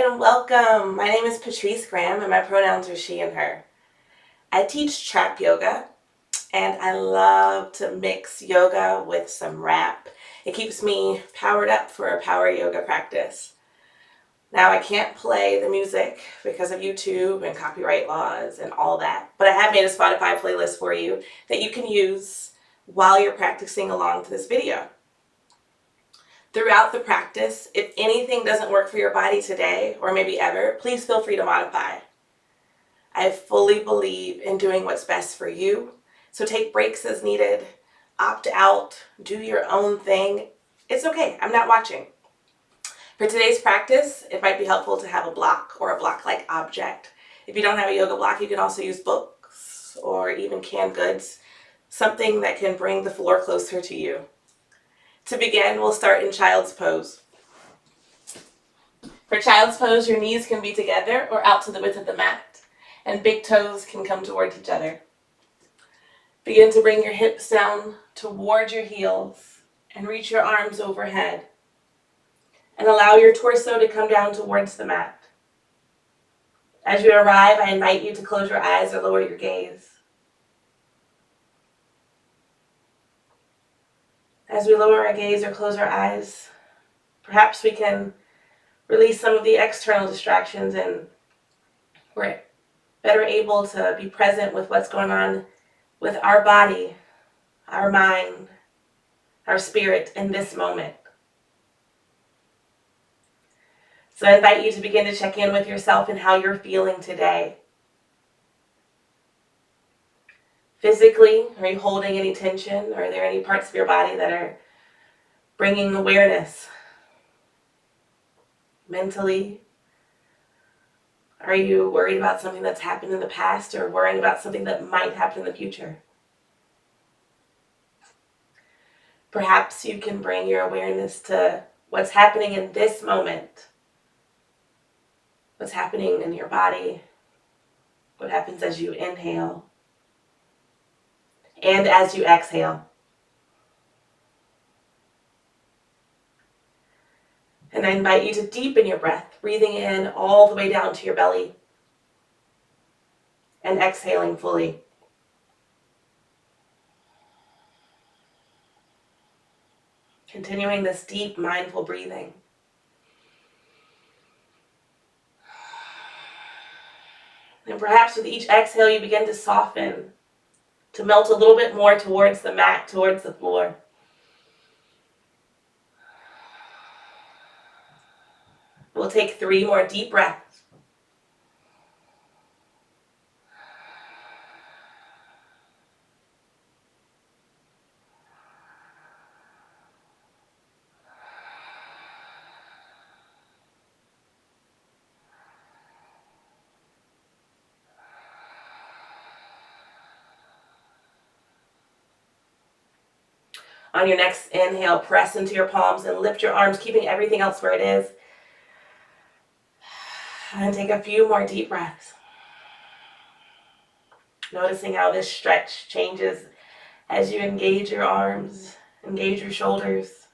and welcome. My name is Patrice Graham and my pronouns are she and her. I teach trap yoga and I love to mix yoga with some rap. It keeps me powered up for a power yoga practice. Now I can't play the music because of YouTube and copyright laws and all that, but I have made a Spotify playlist for you that you can use while you're practicing along to this video. Throughout the practice, if anything doesn't work for your body today, or maybe ever, please feel free to modify. I fully believe in doing what's best for you, so take breaks as needed, opt out, do your own thing. It's okay, I'm not watching. For today's practice, it might be helpful to have a block or a block-like object. If you don't have a yoga block, you can also use books or even canned goods, something that can bring the floor closer to you. To begin, we'll start in child's pose. For child's pose, your knees can be together or out to the width of the mat, and big toes can come towards each other. Begin to bring your hips down toward your heels and reach your arms overhead. And allow your torso to come down towards the mat. As you arrive, I invite you to close your eyes or lower your gaze. As we lower our gaze or close our eyes, perhaps we can release some of the external distractions and we're better able to be present with what's going on with our body, our mind, our spirit in this moment. So I invite you to begin to check in with yourself and how you're feeling today. Physically, are you holding any tension? Are there any parts of your body that are bringing awareness? Mentally, are you worried about something that's happened in the past or worrying about something that might happen in the future? Perhaps you can bring your awareness to what's happening in this moment. What's happening in your body? What happens as you inhale? And as you exhale. And I invite you to deepen your breath, breathing in all the way down to your belly and exhaling fully. Continuing this deep, mindful breathing. And perhaps with each exhale, you begin to soften, to melt a little bit more towards the mat, towards the floor. We'll take 3 more deep breaths. On your next inhale, press into your palms and lift your arms, keeping everything else where it is. And take a few more deep breaths. Noticing how this stretch changes as you engage your arms, engage your shoulders.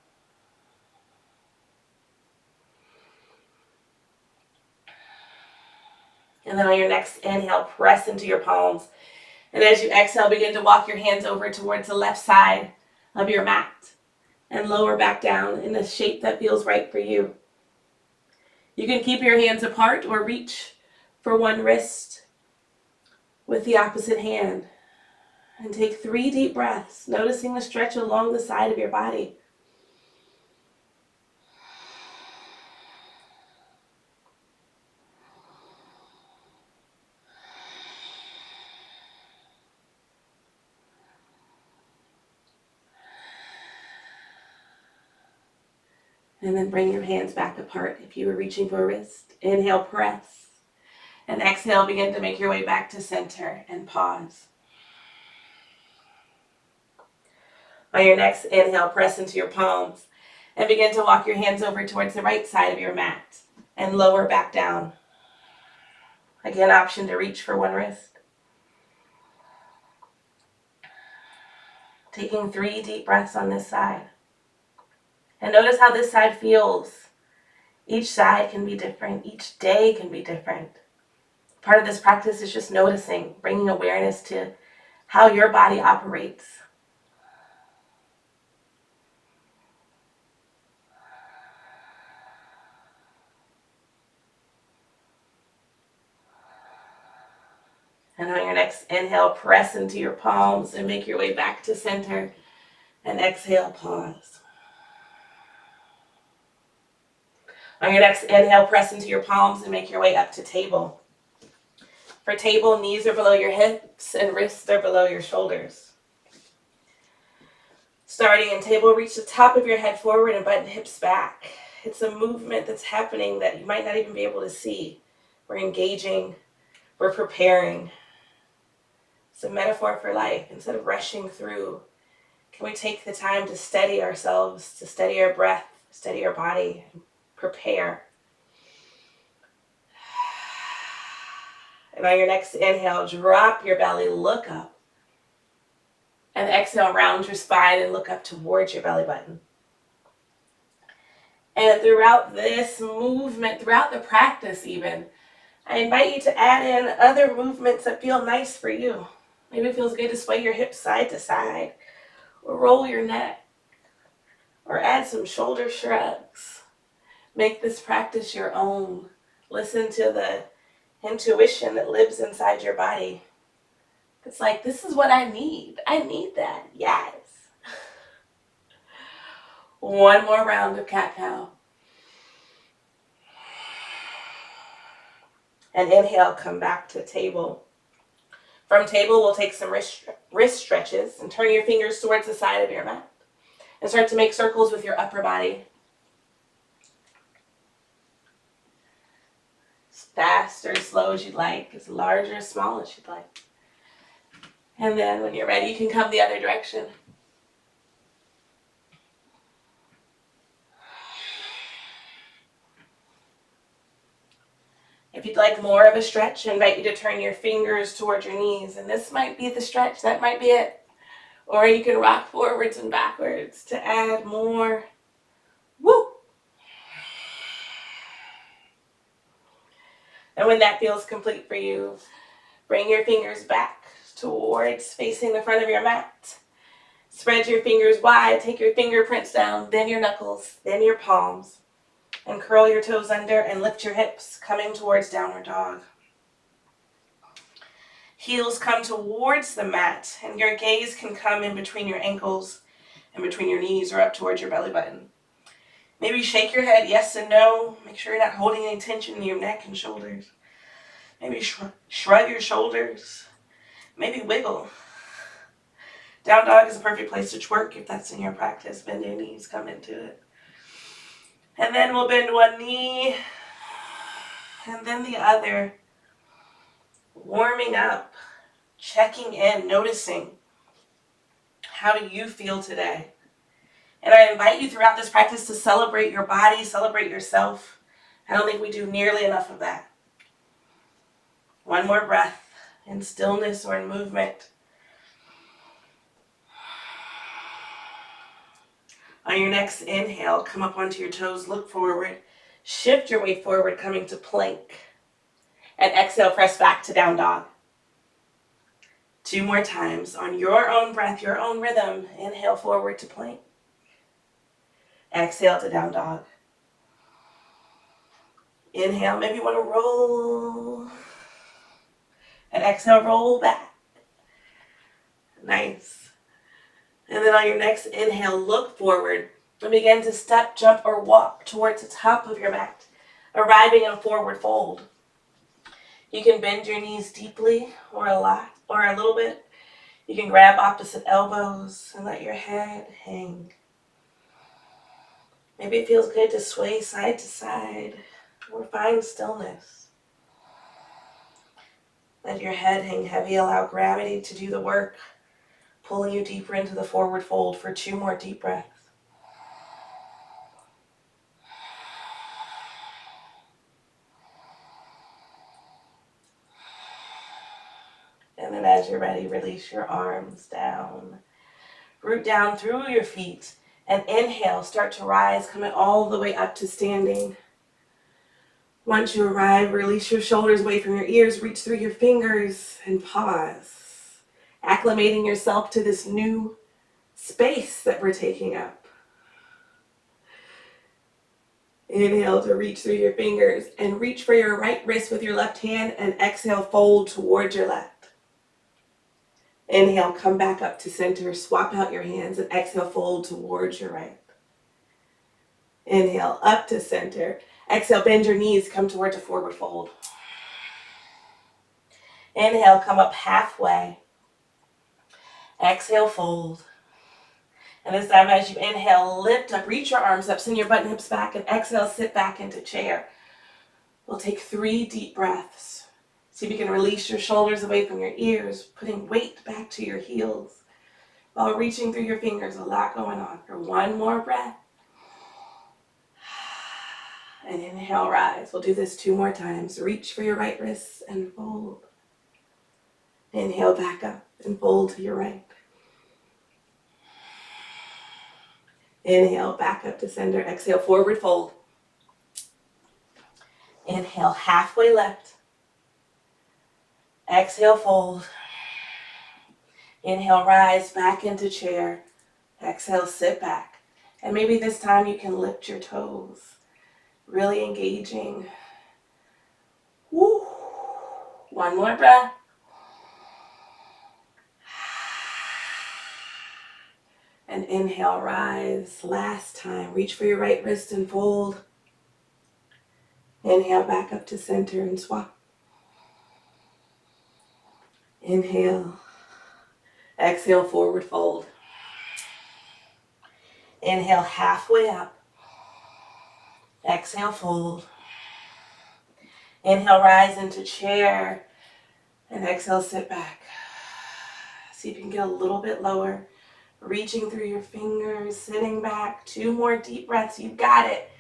And then on your next inhale, press into your palms. And as you exhale, begin to walk your hands over towards the left side of your mat and lower back down in a shape that feels right for you. You can keep your hands apart or reach for one wrist with the opposite hand. And take 3 deep breaths, noticing the stretch along the side of your body. And then bring your hands back apart if you were reaching for a wrist. Inhale, press. And exhale, begin to make your way back to center and pause. On your next inhale, press into your palms and begin to walk your hands over towards the right side of your mat and lower back down. Again, option to reach for one wrist. Taking 3 deep breaths on this side. And notice how this side feels Each side can be different. Each day can be different. Part of this practice is just noticing, bringing awareness to how your body operates. And on your next inhale, press into your palms and make your way back to center. And exhale, pause. On your next inhale, press into your palms and make your way up to table. For table, knees are below your hips and wrists are below your shoulders. Starting in table, reach the top of your head forward and button hips back. It's a movement that's happening that you might not even be able to see. We're engaging, we're preparing. It's a metaphor for life. Instead of rushing through, can we take the time to steady ourselves, to steady our breath, steady our body, and prepare? And on your next inhale, drop your belly, look up. And exhale, round your spine and look up towards your belly button. And throughout this movement, throughout the practice even, I invite you to add in other movements that feel nice for you. Maybe it feels good to sway your hips side to side, or roll your neck, or add some shoulder shrugs. Make this practice your own. Listen to the intuition that lives inside your body. It's like, this is what I need. I need that. Yes. One more round of cat-cow. And inhale, come back to table. From table, we'll take some wrist stretches and turn your fingers towards the side of your mat. And start to make circles with your upper body. As fast or as slow as you'd like, as large or as small as you'd like. And then when you're ready, you can come the other direction. If you'd like more of a stretch, I invite you to turn your fingers towards your knees. And this might be the stretch, that might be it. Or you can rock forwards and backwards to add more. Woo! And when that feels complete for you, bring your fingers back towards facing the front of your mat. Spread your fingers wide, take your fingerprints down, then your knuckles, then your palms. And curl your toes under and lift your hips, coming towards downward dog. Heels come towards the mat, and your gaze can come in between your ankles and between your knees or up towards your belly button. Maybe shake your head yes and no. Make sure you're not holding any tension in your neck and shoulders. Maybe shrug your shoulders. Maybe wiggle. Down dog is a perfect place to twerk if that's in your practice. Bend your knees, come into it. And then we'll bend one knee and then the other. Warming up, checking in, noticing. How do you feel today? And I invite you throughout this practice to celebrate your body, celebrate yourself. I don't think we do nearly enough of that. One more breath in stillness or in movement. On your next inhale, come up onto your toes, look forward, shift your weight forward, coming to plank. And exhale, press back to down dog. 2 more times on your own breath, your own rhythm. Inhale forward to plank. Exhale to down dog. Inhale, maybe you want to roll. And exhale, roll back. Nice. And then on your next inhale, look forward and begin to step, jump, or walk towards the top of your mat, arriving in a forward fold. You can bend your knees deeply or a lot or a little bit. You can grab opposite elbows and let your head hang. Maybe it feels good to sway side to side or find stillness. Let your head hang heavy. Allow gravity to do the work, pulling you deeper into the forward fold for 2 more deep breaths. And then as you're ready, release your arms down. Root down through your feet. And inhale, start to rise, coming all the way up to standing. Once you arrive, release your shoulders away from your ears, reach through your fingers and pause. Acclimating yourself to this new space that we're taking up. Inhale to reach through your fingers and reach for your right wrist with your left hand, and exhale, fold towards your left. Inhale, come back up to center, swap out your hands, and exhale, fold towards your right. Inhale, up to center. Exhale, bend your knees, come towards a forward fold. Inhale, come up halfway. Exhale, fold. And this time as you inhale, lift up, reach your arms up, send your butt and hips back, and exhale, sit back into chair. We'll take 3 deep breaths. See if you can release your shoulders away from your ears, putting weight back to your heels while reaching through your fingers. A lot going on. For 1 more breath. And inhale, rise. We'll do this 2 more times. Reach for your right wrist and fold. Inhale, back up and fold to your right. Inhale, back up to center. Exhale, forward fold. Inhale, halfway left. Exhale, fold. Inhale, rise back into chair. Exhale, sit back. And maybe this time you can lift your toes. Really engaging. Woo. 1 more breath. And inhale, rise. Last time, reach for your right wrist and fold. Inhale, back up to center and swap. Inhale. Exhale, forward fold. Inhale, halfway up. Exhale, fold. Inhale, rise into chair. And exhale, sit back. See if you can get a little bit lower. Reaching through your fingers, sitting back. 2 more deep breaths. You got it.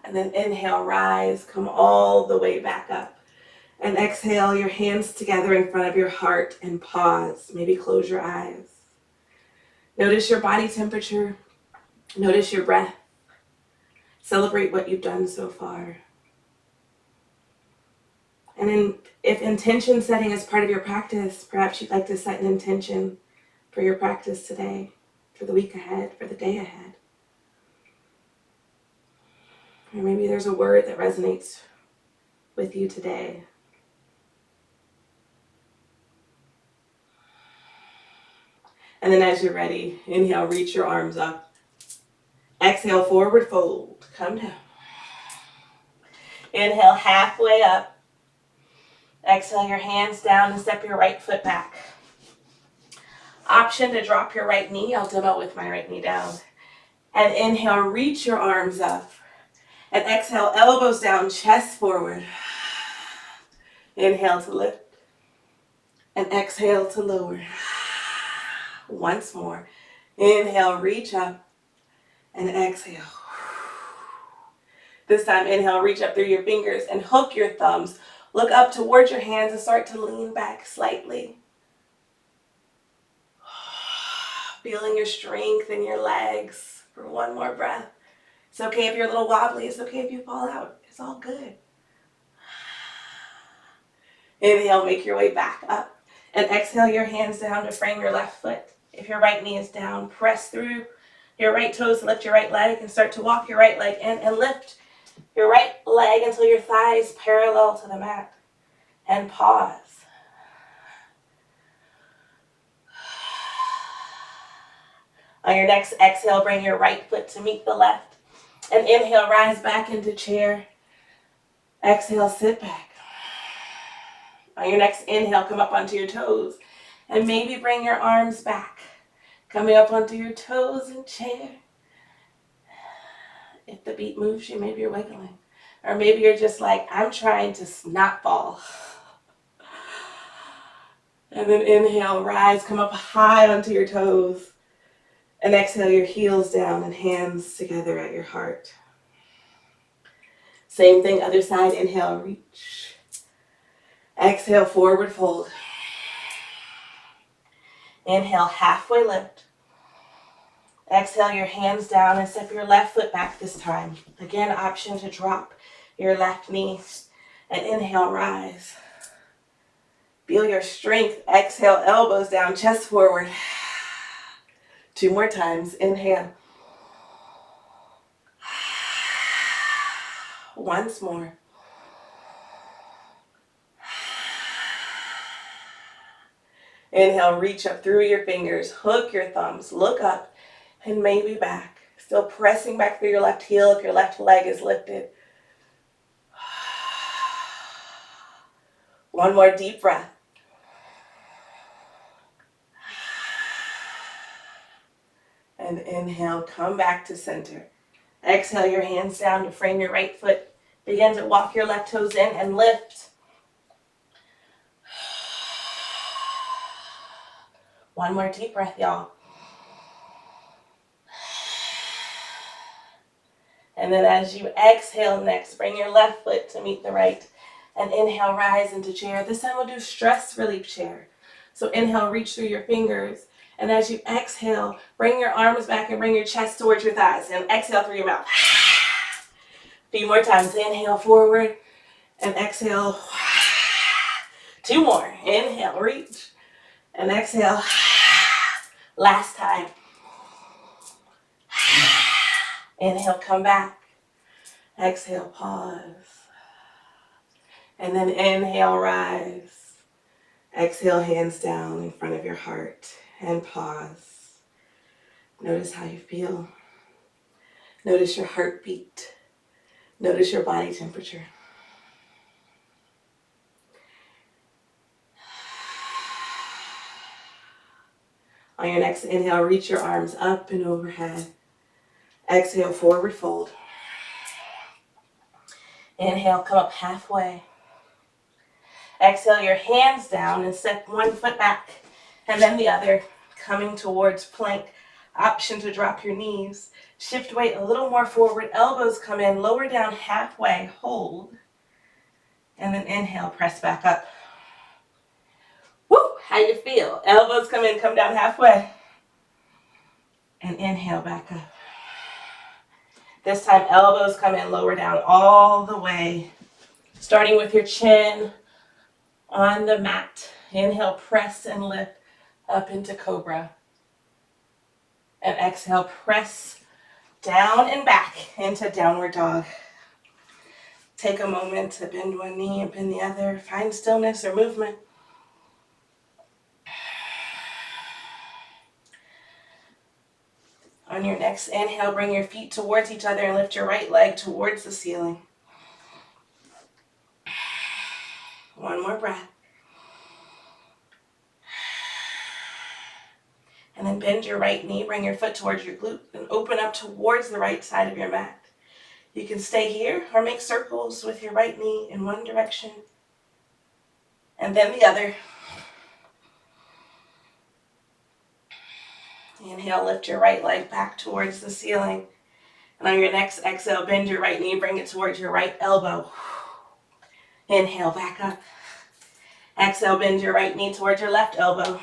And then inhale, rise, come all the way back up. And exhale, your hands together in front of your heart and pause. Maybe close your eyes. Notice your body temperature. Notice your breath. Celebrate what you've done so far. And then if intention setting is part of your practice, perhaps you'd like to set an intention for your practice today, for the week ahead, for the day ahead. Or maybe there's a word that resonates with you today. And then as you're ready, inhale, reach your arms up. Exhale, forward fold. Come down. Inhale, halfway up. Exhale your hands down and step your right foot back. Option to drop your right knee. I'll demo with my right knee down. And inhale, reach your arms up. And exhale, elbows down, chest forward. Inhale to lift. And exhale to lower. Once more. Inhale, reach up. And exhale. This time, inhale, reach up through your fingers and hook your thumbs. Look up towards your hands and start to lean back slightly. Feeling your strength in your legs for 1 more breath. It's okay if you're a little wobbly. It's okay if you fall out. It's all good. Inhale, make your way back up. And exhale your hands down to frame your left foot. If your right knee is down, press through your right toes to lift your right leg and start to walk your right leg in and lift your right leg until your thighs parallel to the mat. And pause. On your next exhale, bring your right foot to meet the left. And inhale, rise back into chair. Exhale, sit back. On your next inhale, come up onto your toes. And maybe bring your arms back. Coming up onto your toes in chair. If the beat moves you, maybe you're wiggling. Or maybe you're just like, I'm trying to not fall. And then inhale, rise, come up high onto your toes. And exhale your heels down and hands together at your heart. Same thing, other side. Inhale, reach. Exhale, forward fold. Inhale, halfway lift. Exhale your hands down and step your left foot back this time. Again, option to drop your left knee. And inhale, rise. Feel your strength. Exhale, elbows down, chest forward. 2 more times. Inhale. Once more. Inhale, reach up through your fingers, hook your thumbs, look up, and maybe back. Still pressing back through your left heel if your left leg is lifted. One more deep breath. And inhale, come back to center. Exhale your hands down to frame your right foot. Begin to walk your left toes in and lift. One more deep breath, y'all. And then as you exhale next, bring your left foot to meet the right. And inhale, rise into chair. This time we'll do stress relief chair. So inhale, reach through your fingers. And as you exhale, bring your arms back and bring your chest towards your thighs. And exhale through your mouth. A few more times. Inhale forward and exhale. 2 more. Inhale, reach. And exhale. Last time. Inhale, come back. Exhale, pause. And then inhale, rise. Exhale, hands down in front of your heart and pause. Notice how you feel. Notice your heartbeat. Notice your body temperature. On your next inhale, reach your arms up and overhead. Exhale, forward fold. Inhale, come up halfway. Exhale your hands down and step one foot back and then the other, coming towards plank. Option to drop your knees. Shift weight a little more forward. Elbows come in, lower down halfway, hold. And then inhale, press back up. Woo, how you feel? Elbows come in, come down halfway. And inhale, back up. This time, elbows come in, lower down all the way. Starting with your chin on the mat. Inhale, press and lift up into cobra. And exhale, press down and back into downward dog. Take a moment to bend one knee and bend the other. Find stillness or movement. On your next inhale, bring your feet towards each other and lift your right leg towards the ceiling. One more breath. And then bend your right knee, bring your foot towards your glute, and open up towards the right side of your mat. You can stay here or make circles with your right knee in one direction and then the other. Inhale, lift your right leg back towards the ceiling. And on your next exhale, bend your right knee, bring it towards your right elbow. Inhale, back up. Exhale, bend your right knee towards your left elbow.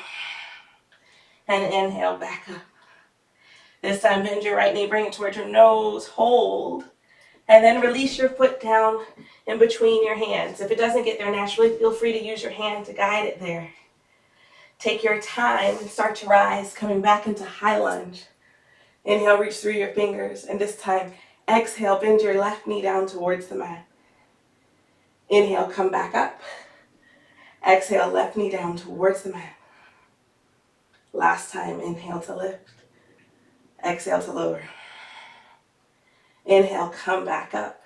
And inhale, back up. This time, bend your right knee, bring it towards your nose, hold. And then release your foot down in between your hands. If it doesn't get there naturally, feel free to use your hand to guide it there. Take your time and start to rise, coming back into high lunge. Inhale, reach through your fingers. And this time, exhale, bend your left knee down towards the mat. Inhale, come back up. Exhale, left knee down towards the mat. Last time, inhale to lift. Exhale to lower. Inhale, come back up.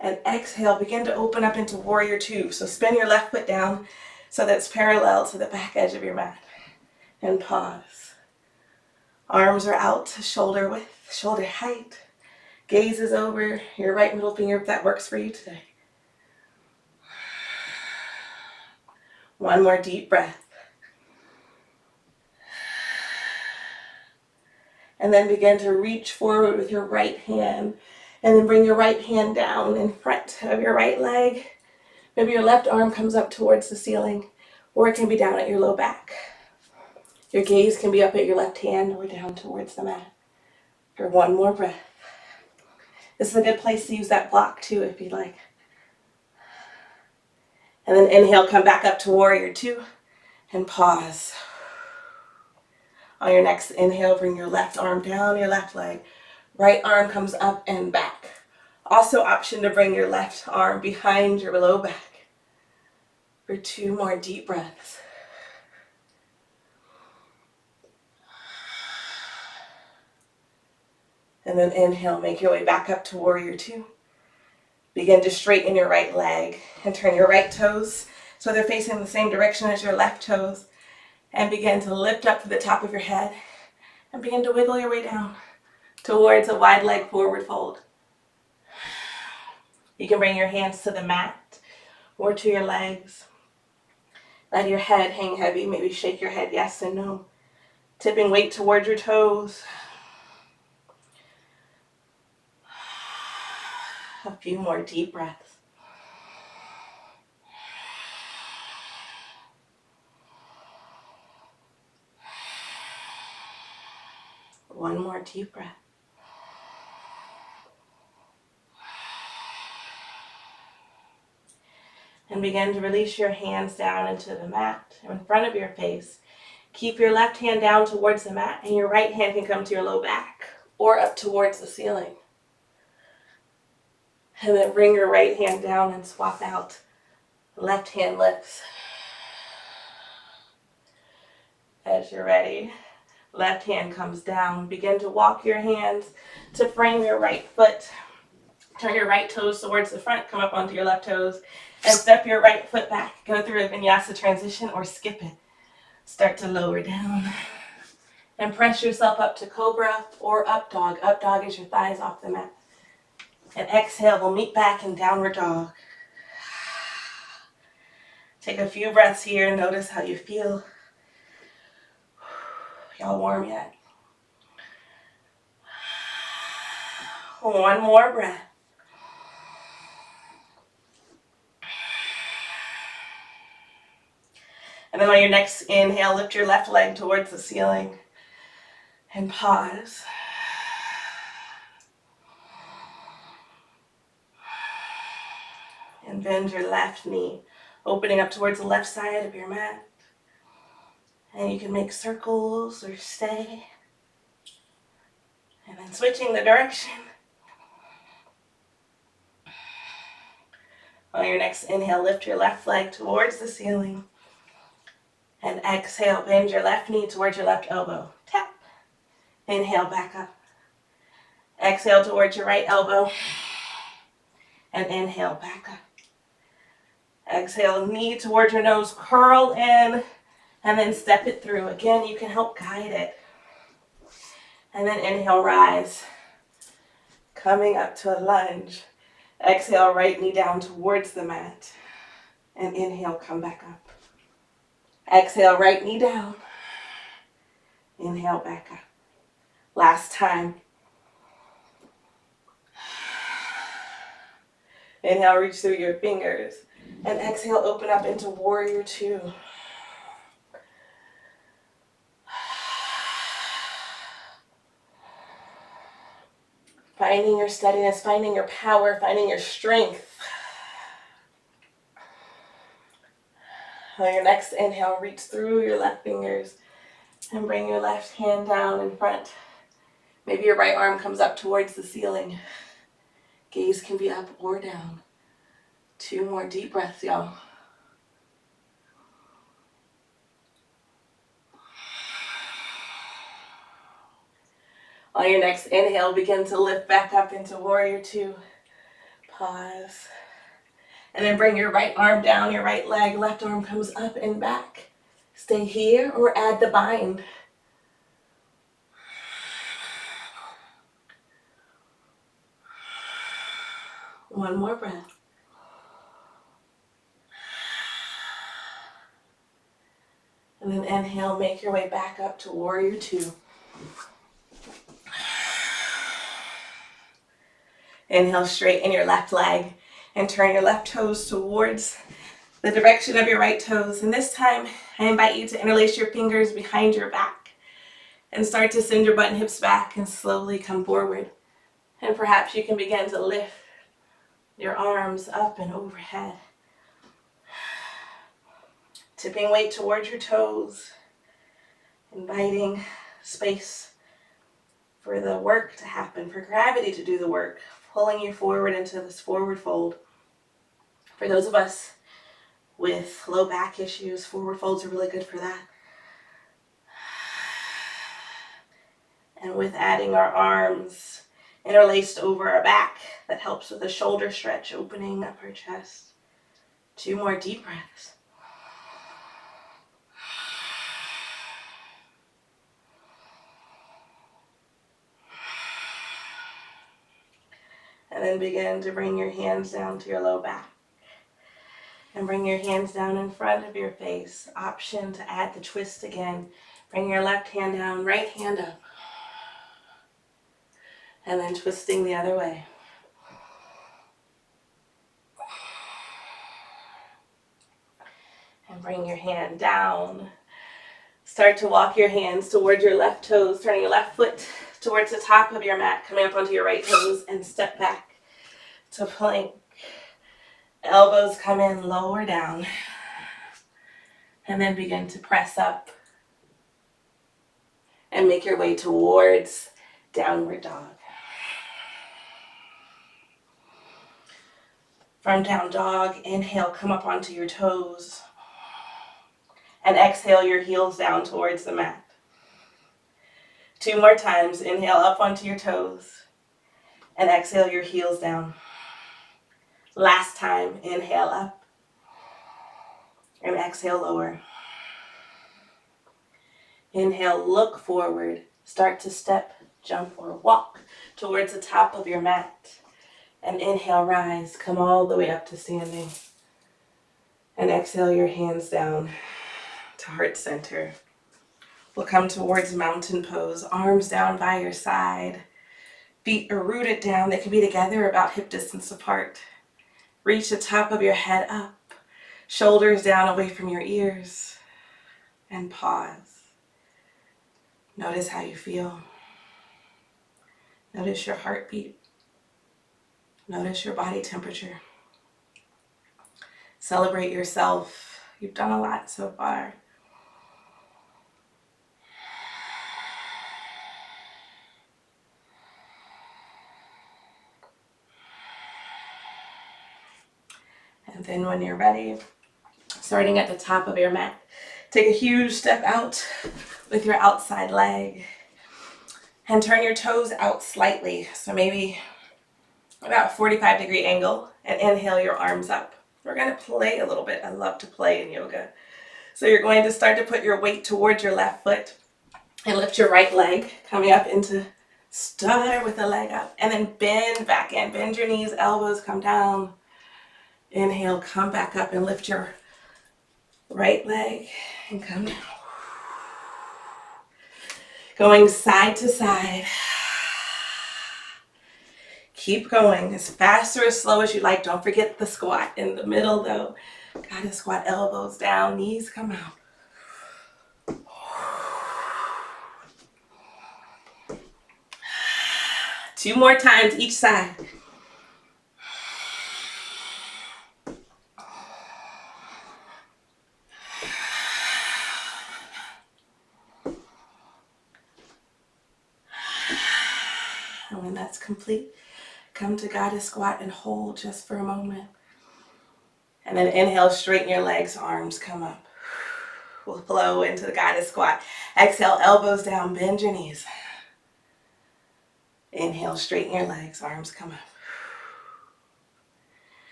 And exhale, begin to open up into warrior two. So spin your left foot down so that's parallel to the back edge of your mat. And pause. Arms are out to shoulder width, shoulder height. Gaze is over your right middle finger if that works for you today. One more deep breath. And then begin to reach forward with your right hand. And then bring your right hand down in front of your right leg. Maybe your left arm comes up towards the ceiling, or it can be down at your low back. Your gaze can be up at your left hand or down towards the mat. For one more breath. This is a good place to use that block too if you'd like. And then inhale, come back up to warrior two and pause. On your next inhale, bring your left arm down, your left leg. Right arm comes up and back. Also option to bring your left arm behind your low back. For two more deep breaths. And then inhale, make your way back up to warrior two. Begin to straighten your right leg and turn your right toes so they're facing the same direction as your left toes. And begin to lift up to the top of your head and begin to wiggle your way down towards a wide leg forward fold. You can bring your hands to the mat or to your legs. Let your head hang heavy. Maybe shake your head yes and no. Tipping weight towards your toes. A few more deep breaths. One more deep breath. And begin to release your hands down into the mat in front of your face. Keep your left hand down towards the mat and your right hand can come to your low back or up towards the ceiling. And then bring your right hand down and swap out. Left hand lifts. As you're ready, left hand comes down. Begin to walk your hands to frame your right foot. Turn your right toes towards the front, come up onto your left toes, and step your right foot back. Go through a vinyasa transition or skip it. Start to lower down. And press yourself up to cobra or up dog. Up dog is your thighs off the mat. And exhale, we'll meet back in downward dog. Take a few breaths here. Notice how you feel. Y'all warm yet? One more breath. And then on your next inhale, lift your left leg towards the ceiling and pause. And bend your left knee, opening up towards the left side of your mat. And you can make circles or stay. And then switching the direction. On your next inhale, lift your left leg towards the ceiling. And exhale, bend your left knee towards your left elbow. Tap. Inhale, back up. Exhale towards your right elbow. And inhale, back up. Exhale, knee towards your nose, curl in, and then step it through. Again, you can help guide it. And then inhale, rise. Coming up to a lunge. Exhale, right knee down towards the mat. And inhale, come back up. Exhale, right knee down. Inhale, back up. Last time. Inhale, reach through your fingers. And exhale, open up into warrior two. Finding your steadiness, finding your power, finding your strength. On your next inhale, reach through your left fingers and bring your left hand down in front. Maybe your right arm comes up towards the ceiling. Gaze can be up or down. Two more deep breaths, y'all. On your next inhale, begin to lift back up into warrior two. Pause. And then bring your right arm down, your right leg, left arm comes up and back. Stay here or add the bind. One more breath. And then inhale, make your way back up to warrior two. Inhale, straighten your left leg and turn your left toes towards the direction of your right toes. And this time, I invite you to interlace your fingers behind your back. And start to send your butt and hips back and slowly come forward. And perhaps you can begin to lift your arms up and overhead. Tipping weight towards your toes. Inviting space for the work to happen, for gravity to do the work. Pulling you forward into this forward fold. For those of us with low back issues, forward folds are really good for that. And with adding our arms interlaced over our back, that helps with the shoulder stretch, opening up our chest. 2 more deep breaths. And then begin to bring your hands down to your low back. And bring your hands down in front of your face. Option to add the twist again. Bring your left hand down, right hand up. And then twisting the other way. And bring your hand down. Start to walk your hands towards your left toes, turning your left foot towards the top of your mat, coming up onto your right toes, and step back to plank. Elbows come in, lower down. And then begin to press up. And make your way towards downward dog. From down dog, inhale, come up onto your toes. And exhale your heels down towards the mat. 2 more times. Inhale up onto your toes. And exhale your heels down. Last time, inhale up. And exhale lower. Inhale, look forward. Start to step, jump, or walk towards the top of your mat. And inhale, rise. Come all the way up to standing. And exhale your hands down to heart center. We'll come towards mountain pose. Arms down by your side. Feet are rooted down. They can be together about hip distance apart. Reach the top of your head up. Shoulders down away from your ears. And pause. Notice how you feel. Notice your heartbeat. Notice your body temperature. Celebrate yourself. You've done a lot so far. And then when you're ready, starting at the top of your mat, take a huge step out with your outside leg and turn your toes out slightly. So maybe about a 45-degree angle, and inhale your arms up. We're going to play a little bit. I love to play in yoga. So you're going to start to put your weight towards your left foot and lift your right leg, coming up into stutter with the leg up, and then bend back in. Bend your knees, elbows come down. Inhale, come back up and lift your right leg and come down. Going side to side. Keep going as fast or as slow as you like. Don't forget the squat in the middle though. Gotta squat, elbows down, knees come out. 2 more times each side. And when that's complete, come to goddess squat and hold just for a moment. And then inhale, straighten your legs, arms come up. We'll flow into the goddess squat. Exhale, elbows down, bend your knees. Inhale, straighten your legs, arms come up.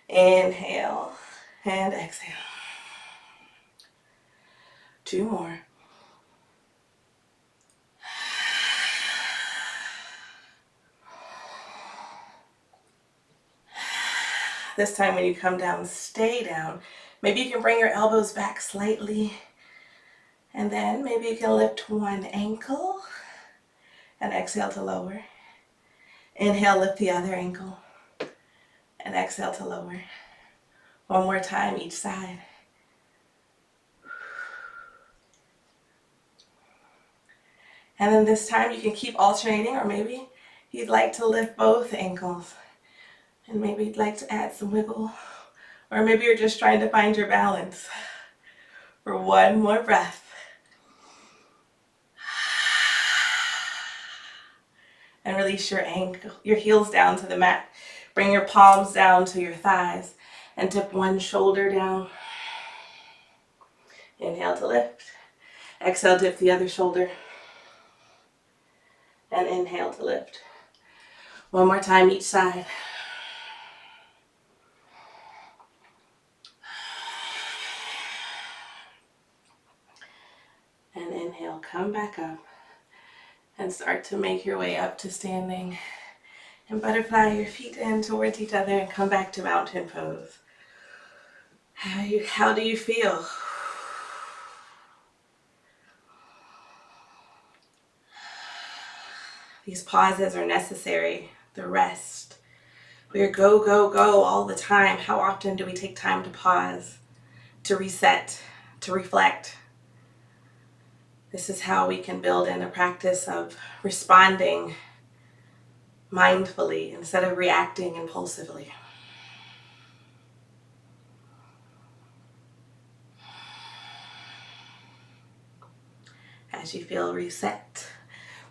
Inhale and exhale. 2 more. This time when you come down, stay down. Maybe you can bring your elbows back slightly. And then maybe you can lift one ankle and exhale to lower. Inhale, lift the other ankle and exhale to lower. One more time each side. And then this time you can keep alternating, or maybe you'd like to lift both ankles. And maybe you'd like to add some wiggle. Or maybe you're just trying to find your balance. For one more breath. And release your heels down to the mat. Bring your palms down to your thighs and dip one shoulder down. Inhale to lift. Exhale, dip the other shoulder. And inhale to lift. One more time each side. And inhale, come back up. And start to make your way up to standing. And butterfly your feet in towards each other and come back to mountain pose. How do you feel? These pauses are necessary. The rest. We're go, go, go all the time. How often do we take time to pause, to reset, to reflect? This is how we can build in a practice of responding mindfully instead of reacting impulsively. As you feel reset,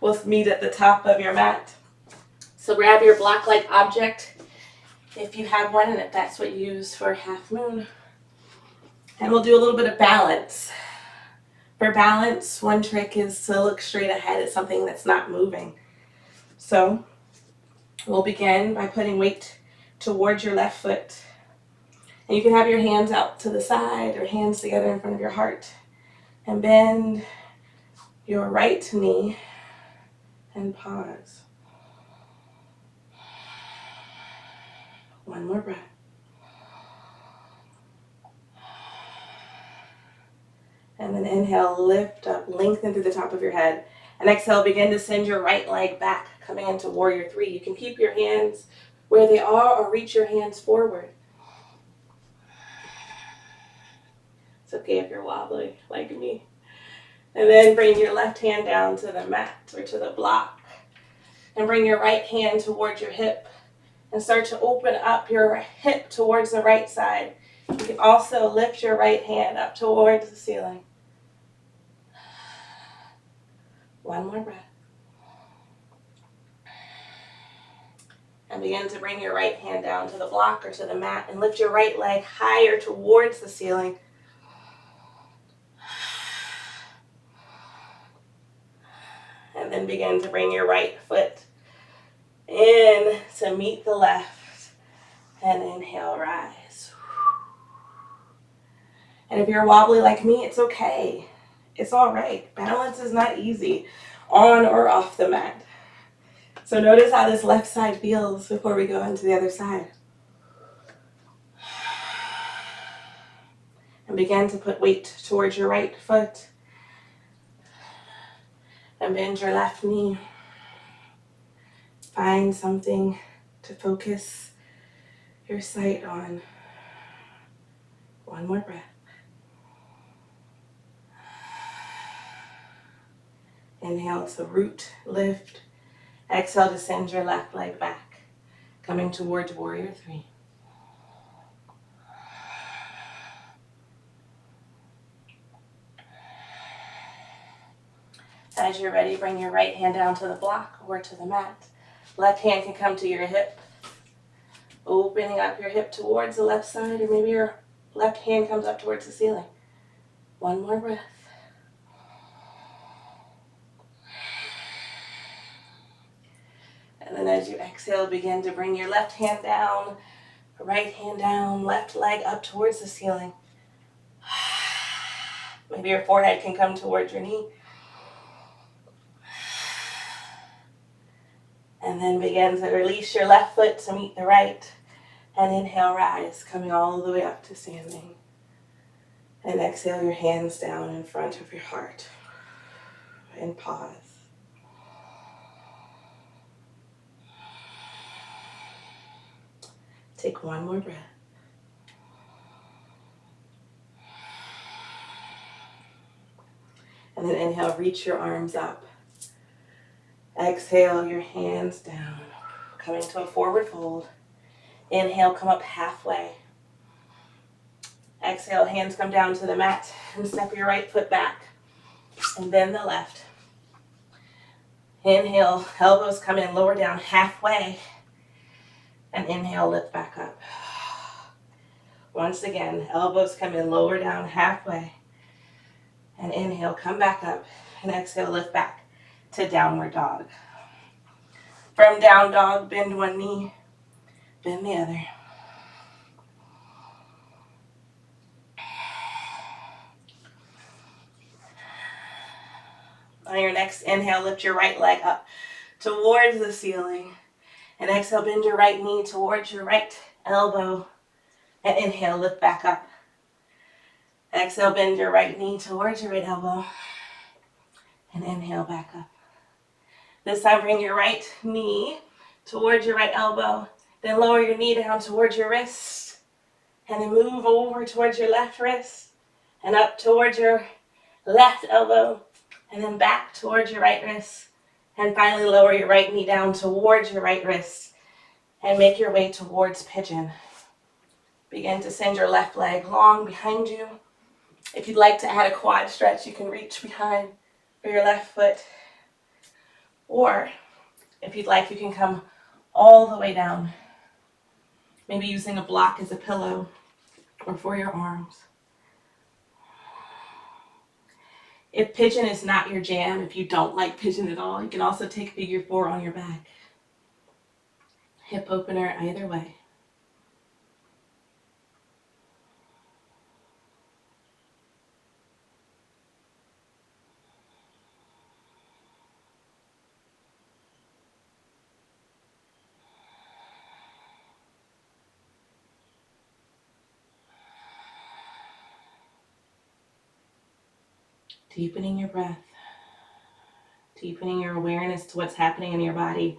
we'll meet at the top of your mat. So grab your block-like object if you have one, and if that's what you use for half moon. And we'll do a little bit of balance. For balance, one trick is to look straight ahead at something that's not moving. So we'll begin by putting weight towards your left foot. And you can have your hands out to the side or hands together in front of your heart. And bend your right knee and pause. One more breath. And then inhale, lift up, lengthen through the top of your head. And exhale, begin to send your right leg back, coming into warrior three. You can keep your hands where they are or reach your hands forward. It's okay if you're wobbly like me. And then bring your left hand down to the mat or to the block. And bring your right hand towards your hip. And start to open up your hip towards the right side. You can also lift your right hand up towards the ceiling. One more breath. And begin to bring your right hand down to the block or to the mat and lift your right leg higher towards the ceiling. And then begin to bring your right foot in to meet the left. And inhale, rise. And if you're wobbly like me, it's okay. It's all right. Balance is not easy on or off the mat. So notice how this left side feels before we go into the other side. And begin to put weight towards your right foot. And bend your left knee. Find something to focus your sight on. One more breath. Inhale to root, lift. Exhale to send your left leg back, coming towards warrior three. As you're ready, bring your right hand down to the block or to the mat. Left hand can come to your hip, opening up your hip towards the left side, or maybe your left hand comes up towards the ceiling. One more breath. And then as you exhale, begin to bring your left hand down, right hand down, left leg up towards the ceiling. Maybe your forehead can come towards your knee. And then begin to release your left foot to meet the right. And inhale, rise, coming all the way up to standing. And exhale your hands down in front of your heart. And pause. Take one more breath. And then inhale, reach your arms up. Exhale your hands down, coming to a forward fold. Inhale, come up halfway. Exhale, hands come down to the mat and step your right foot back and then the left. Inhale, elbows come in, lower down halfway. And inhale, lift back up. Once again, elbows come in, lower down halfway. And inhale, come back up. And exhale, lift back to downward dog. From down dog, bend one knee, bend the other. On your next inhale, lift your right leg up towards the ceiling. And exhale, bend your right knee towards your right elbow. And inhale, lift back up. Exhale, bend your right knee towards your right elbow. And inhale, back up. This time, bring your right knee towards your right elbow. Then lower your knee down towards your wrist. And then move over towards your left wrist. And up towards your left elbow. And then back towards your right wrist. And finally, lower your right knee down towards your right wrist. And make your way towards pigeon. Begin to send your left leg long behind you. If you'd like to add a quad stretch, you can reach behind for your left foot. Or if you'd like, you can come all the way down. Maybe using a block as a pillow or for your arms. If pigeon is not your jam, if you don't like pigeon at all, you can also take figure 4 on your back. Hip opener either way. Deepening your breath. Deepening your awareness to what's happening in your body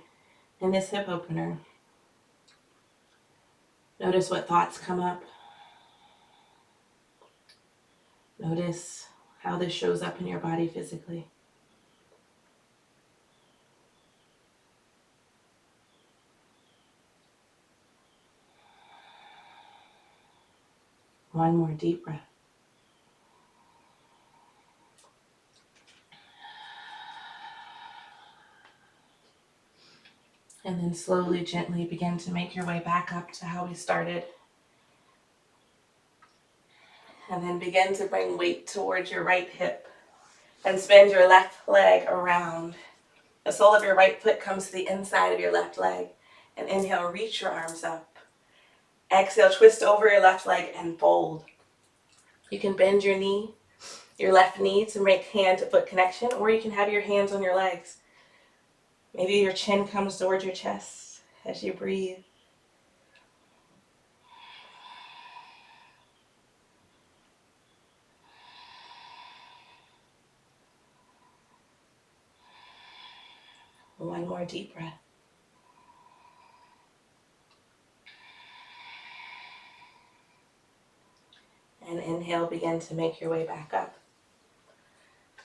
in this hip opener. Notice what thoughts come up. Notice how this shows up in your body physically. One more deep breath. And then slowly, gently begin to make your way back up to how we started. And then begin to bring weight towards your right hip and spin your left leg around. The sole of your right foot comes to the inside of your left leg. And inhale, reach your arms up. Exhale, twist over your left leg and fold. You can bend your knee, your left knee, to make hand to foot connection, or you can have your hands on your legs. Maybe your chin comes towards your chest as you breathe. One more deep breath. And inhale, begin to make your way back up.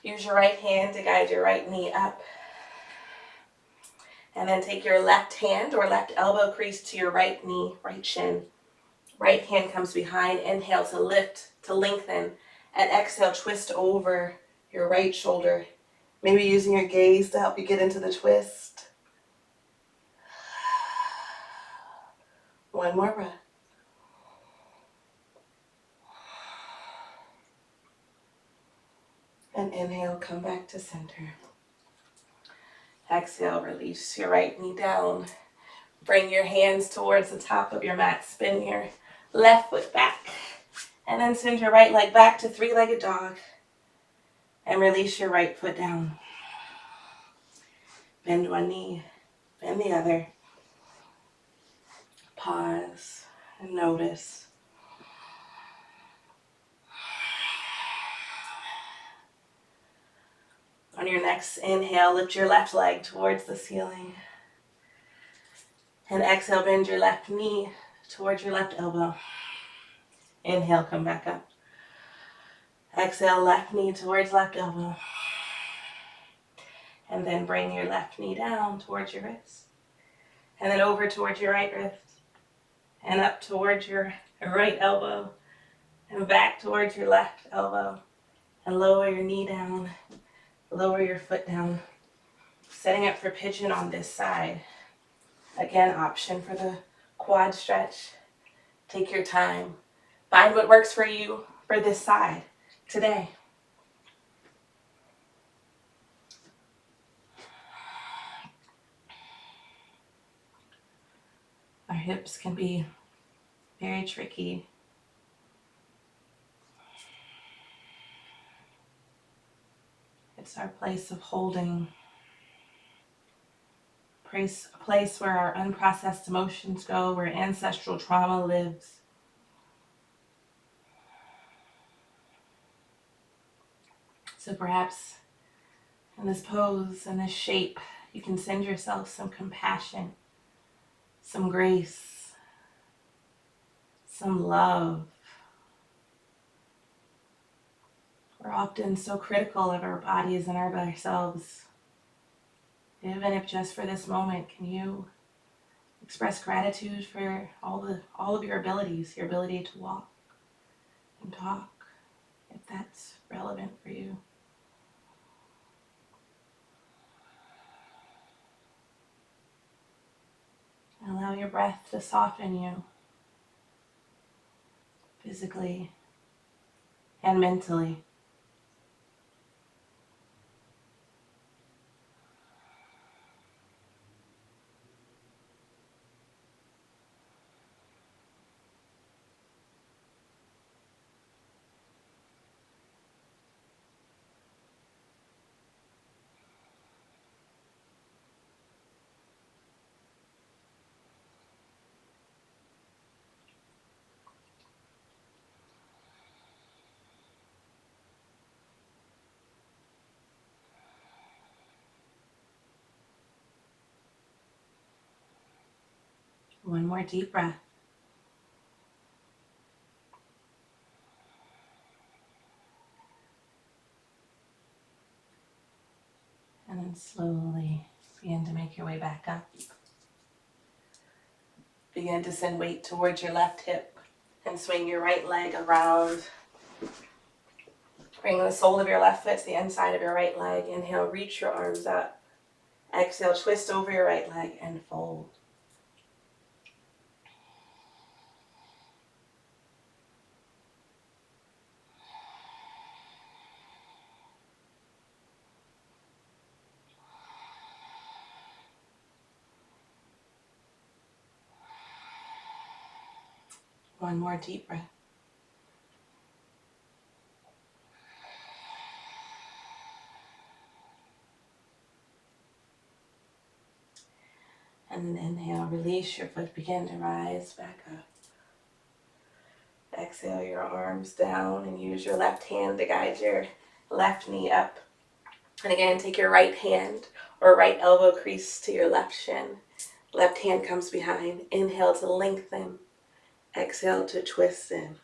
Use your right hand to guide your right knee up. And then take your left hand or left elbow crease to your right knee, right shin. Right hand comes behind. Inhale to lift, to lengthen. And exhale, twist over your right shoulder. Maybe using your gaze to help you get into the twist. One more breath. And inhale, come back to center. Exhale, release your right knee down. Bring your hands towards the top of your mat. Spin your left foot back. And then send your right leg back to three-legged dog. And release your right foot down. Bend one knee, bend the other. Pause and notice. On your next inhale, lift your left leg towards the ceiling. And exhale, bend your left knee towards your left elbow. Inhale, come back up. Exhale, left knee towards left elbow. And then bring your left knee down towards your wrist. And then over towards your right wrist. And up towards your right elbow. And back towards your left elbow. And lower your knee down. Lower your foot down. Setting up for pigeon on this side. Again, option for the quad stretch. Take your time. Find what works for you for this side today. Our hips can be very tricky. It's our place of holding, a place where our unprocessed emotions go, where ancestral trauma lives. So perhaps in this pose, in this shape, you can send yourself some compassion, some grace, some love. We're often so critical of our bodies and of ourselves. Even if just for this moment, can you express gratitude for all of your abilities, your ability to walk and talk, if that's relevant for you. And allow your breath to soften you physically and mentally. One more deep breath. And then slowly begin to make your way back up. Begin to send weight towards your left hip and swing your right leg around. Bring the sole of your left foot to the inside of your right leg. Inhale, reach your arms up. Exhale, twist over your right leg and fold. One more deep breath. And then inhale, release your foot, begin to rise back up. Exhale your arms down and use your left hand to guide your left knee up. And again, take your right hand or right elbow crease to your left shin. Left hand comes behind. Inhale to lengthen. Exhale to twist in.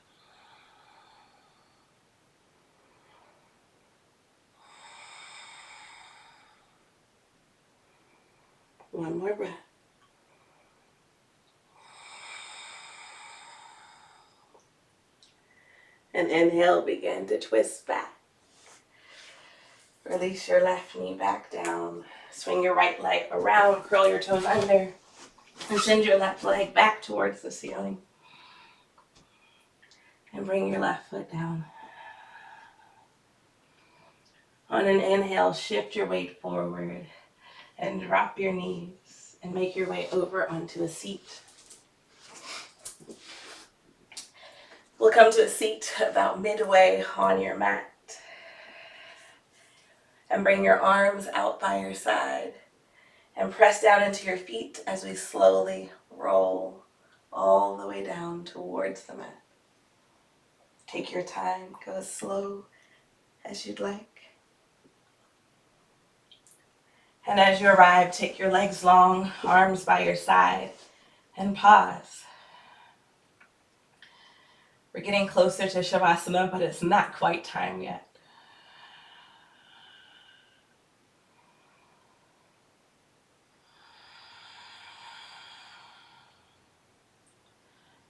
One more breath. And inhale, begin to twist back. Release your left knee back down. Swing your right leg around, curl your toes under, and send your left leg back towards the ceiling. And bring your left foot down. On an inhale, shift your weight forward and drop your knees and make your way over onto a seat. We'll come to a seat about midway on your mat. And bring your arms out by your side and press down into your feet as we slowly roll all the way down towards the mat. Take your time, go as slow as you'd like. And as you arrive, take your legs long, arms by your side, and pause. We're getting closer to Shavasana, but it's not quite time yet.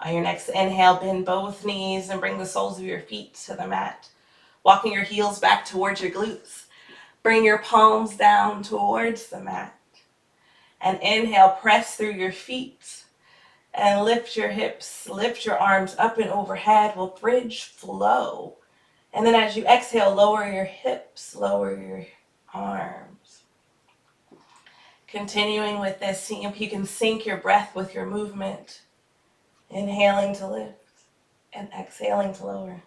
On your next inhale, bend both knees and bring the soles of your feet to the mat. Walking your heels back towards your glutes. Bring your palms down towards the mat. And inhale, press through your feet and lift your hips, lift your arms up and overhead. We'll bridge flow. And then as you exhale, lower your hips, lower your arms. Continuing with this, see if you can sync your breath with your movement. Inhaling to lift and exhaling to lower.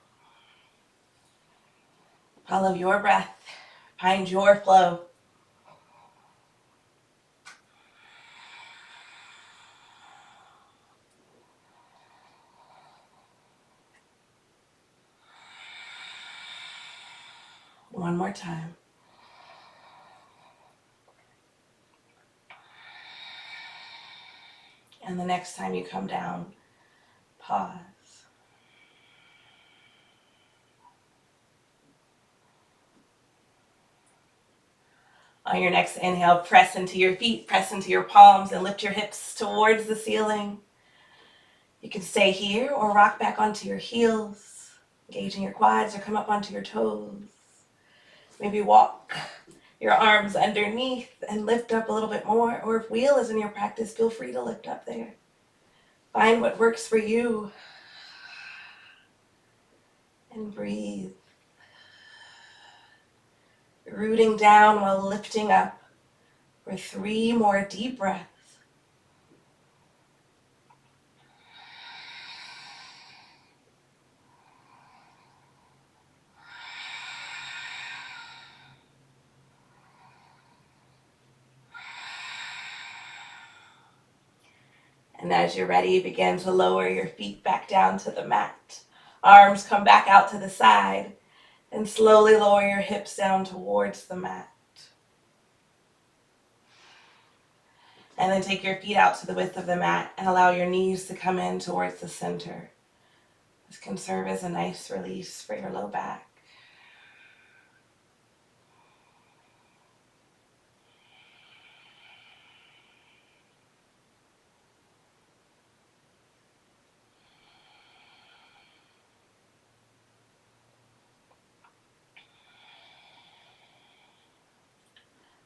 Follow your breath. Find your flow. One more time. And the next time you come down, pause. On your next inhale, press into your feet, press into your palms, and lift your hips towards the ceiling. You can stay here or rock back onto your heels, engaging your quads, or come up onto your toes. Maybe walk your arms underneath and lift up a little bit more. Or if wheel is in your practice, feel free to lift up there. Find what works for you. And breathe. Rooting down while lifting up for 3 more deep breaths. And as you're ready, begin to lower your feet back down to the mat. Arms come back out to the side and slowly lower your hips down towards the mat. And then take your feet out to the width of the mat and allow your knees to come in towards the center. This can serve as a nice release for your low back.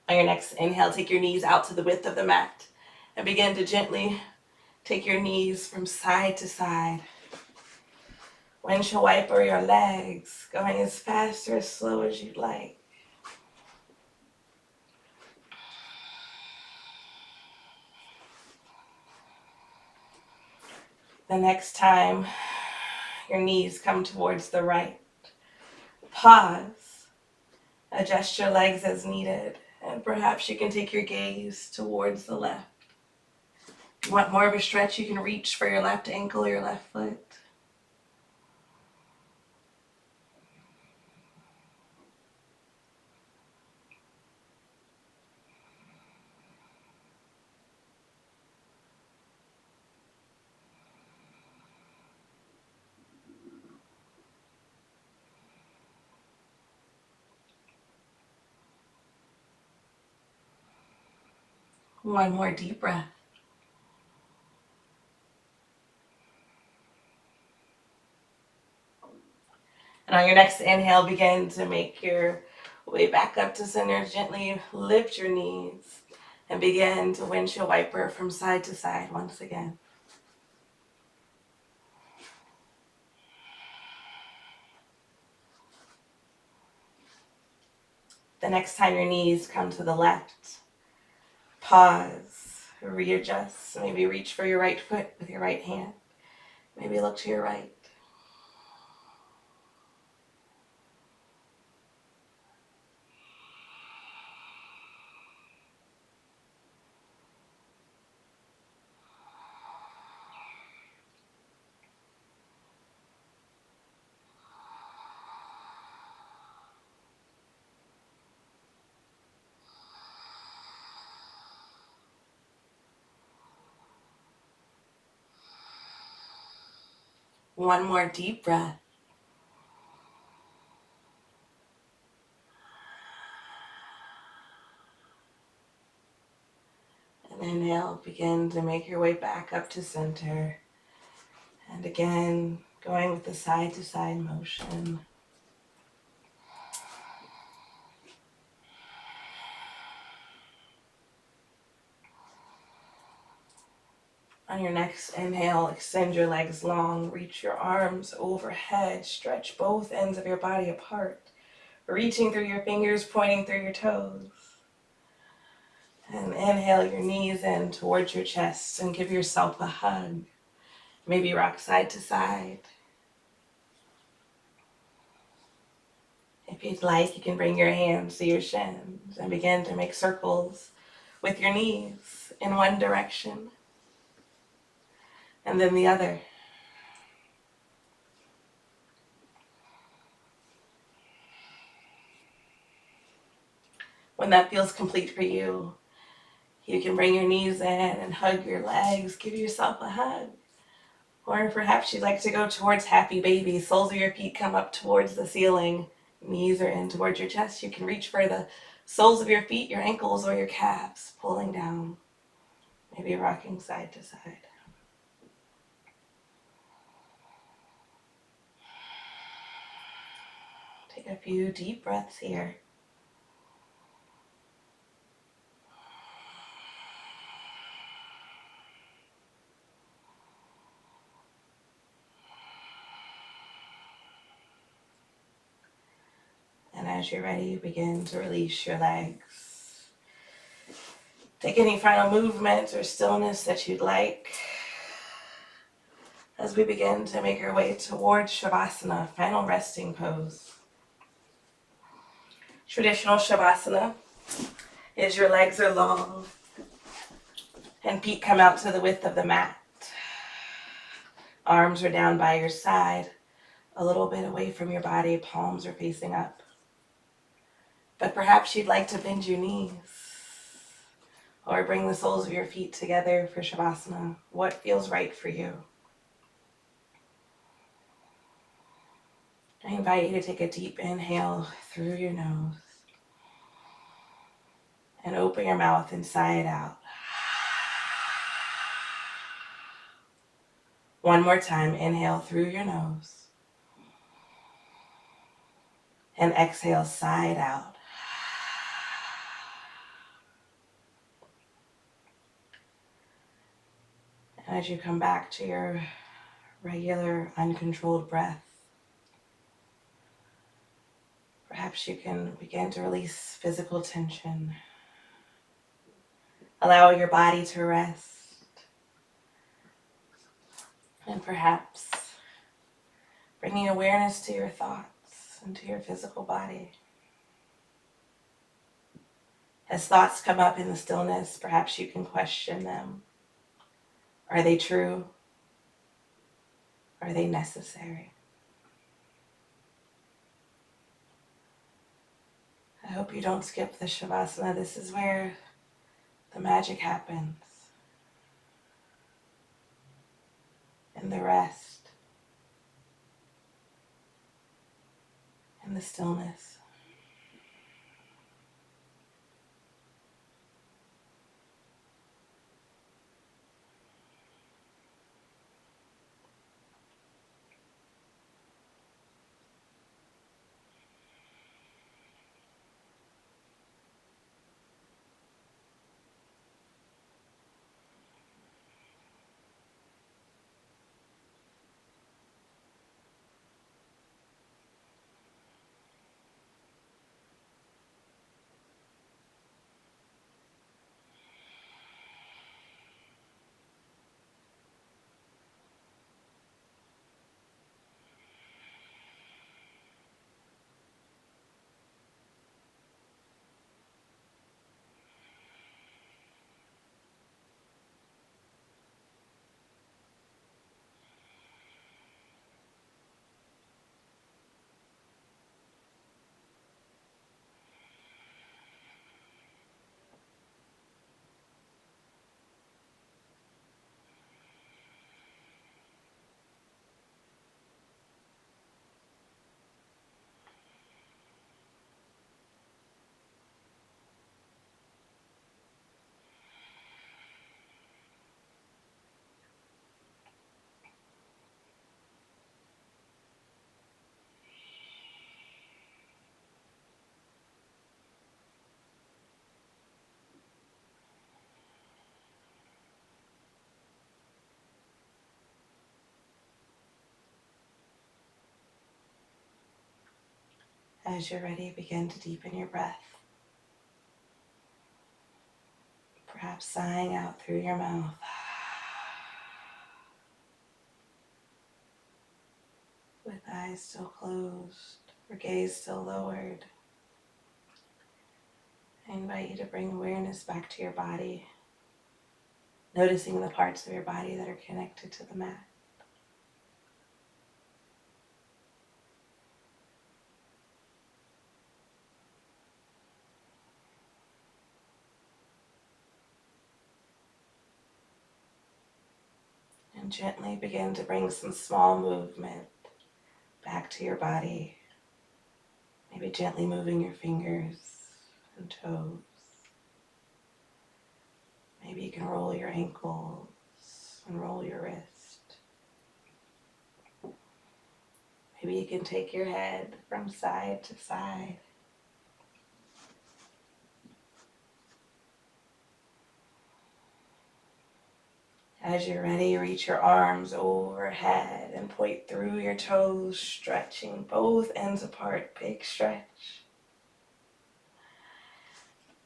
On your next inhale, take your knees out to the width of the mat and begin to gently take your knees from side to side. Windshield wiper your legs, going as fast or as slow as you'd like. The next time your knees come towards the right, pause, adjust your legs as needed, and perhaps you can take your gaze towards the left. If you want more of a stretch, you can reach for your left ankle or your left foot. One more deep breath. And on your next inhale, begin to make your way back up to center. Gently lift your knees and begin to windshield wiper from side to side once again. The next time your knees come to the left, pause, readjust, maybe reach for your right foot with your right hand. Maybe look to your right. One more deep breath. And inhale, begin to make your way back up to center. And again, going with the side to side motion. On your next inhale, extend your legs long, reach your arms overhead, stretch both ends of your body apart, reaching through your fingers, pointing through your toes. And inhale your knees in towards your chest and give yourself a hug. Maybe rock side to side. If you'd like, you can bring your hands to your shins and begin to make circles with your knees in one direction and then the other. When that feels complete for you, you can bring your knees in and hug your legs, give yourself a hug. Or perhaps you'd like to go towards happy baby. Soles of your feet come up towards the ceiling. Knees are in towards your chest. You can reach for the soles of your feet, your ankles, or your calves, pulling down. Maybe rocking side to side. Take a few deep breaths here. And as you're ready, begin to release your legs. Take any final movements or stillness that you'd like as we begin to make our way towards Shavasana, final resting pose. Traditional Shavasana is your legs are long and feet come out to the width of the mat. Arms are down by your side, a little bit away from your body, palms are facing up. But perhaps you'd like to bend your knees or bring the soles of your feet together for Shavasana. What feels right for you? I invite you to take a deep inhale through your nose and open your mouth and sigh it out. One more time, inhale through your nose and exhale, sigh it out. And as you come back to your regular, uncontrolled breath, perhaps you can begin to release physical tension. Allow your body to rest. And perhaps bringing awareness to your thoughts and to your physical body. As thoughts come up in the stillness, perhaps you can question them. Are they true? Are they necessary? I hope you don't skip the Shavasana. This is where the magic happens. And the rest. And the stillness. As you're ready, begin to deepen your breath. Perhaps sighing out through your mouth. With eyes still closed or gaze still lowered, I invite you to bring awareness back to your body, noticing the parts of your body that are connected to the mat. And gently begin to bring some small movement back to your body. Maybe gently moving your fingers and toes. Maybe you can roll your ankles and roll your wrist. Maybe you can take your head from side to side. As you're ready, reach your arms overhead and point through your toes, stretching both ends apart. Big stretch.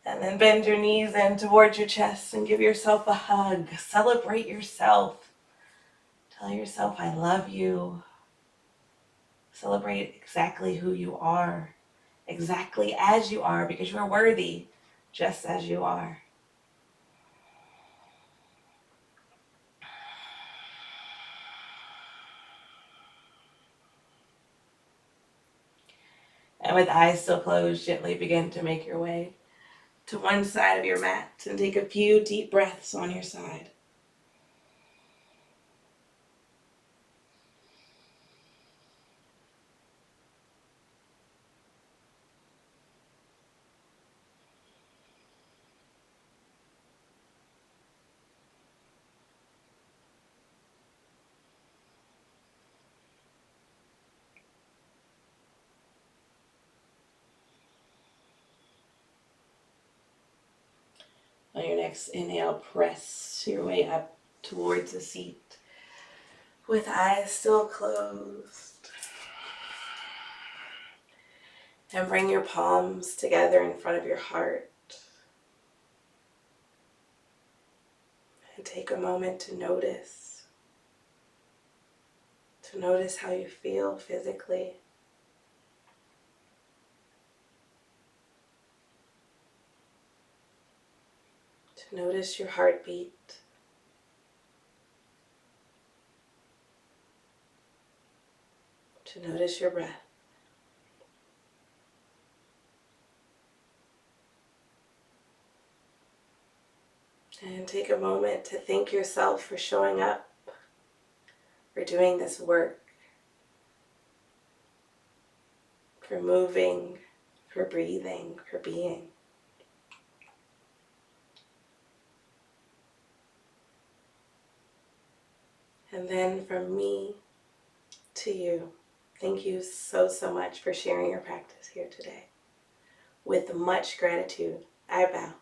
And then bend your knees in towards your chest and give yourself a hug. Celebrate yourself. Tell yourself, I love you. Celebrate exactly who you are, exactly as you are, because you are worthy just as you are. And with eyes still closed, gently begin to make your way to one side of your mat and take a few deep breaths on your side. On your next inhale, press your way up towards the seat with eyes still closed. And bring your palms together in front of your heart. And take a moment to notice how you feel physically. To notice your heartbeat. To notice your breath. And take a moment to thank yourself for showing up, for doing this work, for moving, for breathing, for being. And then from me to you, thank you so much for sharing your practice here today. With much gratitude, I bow.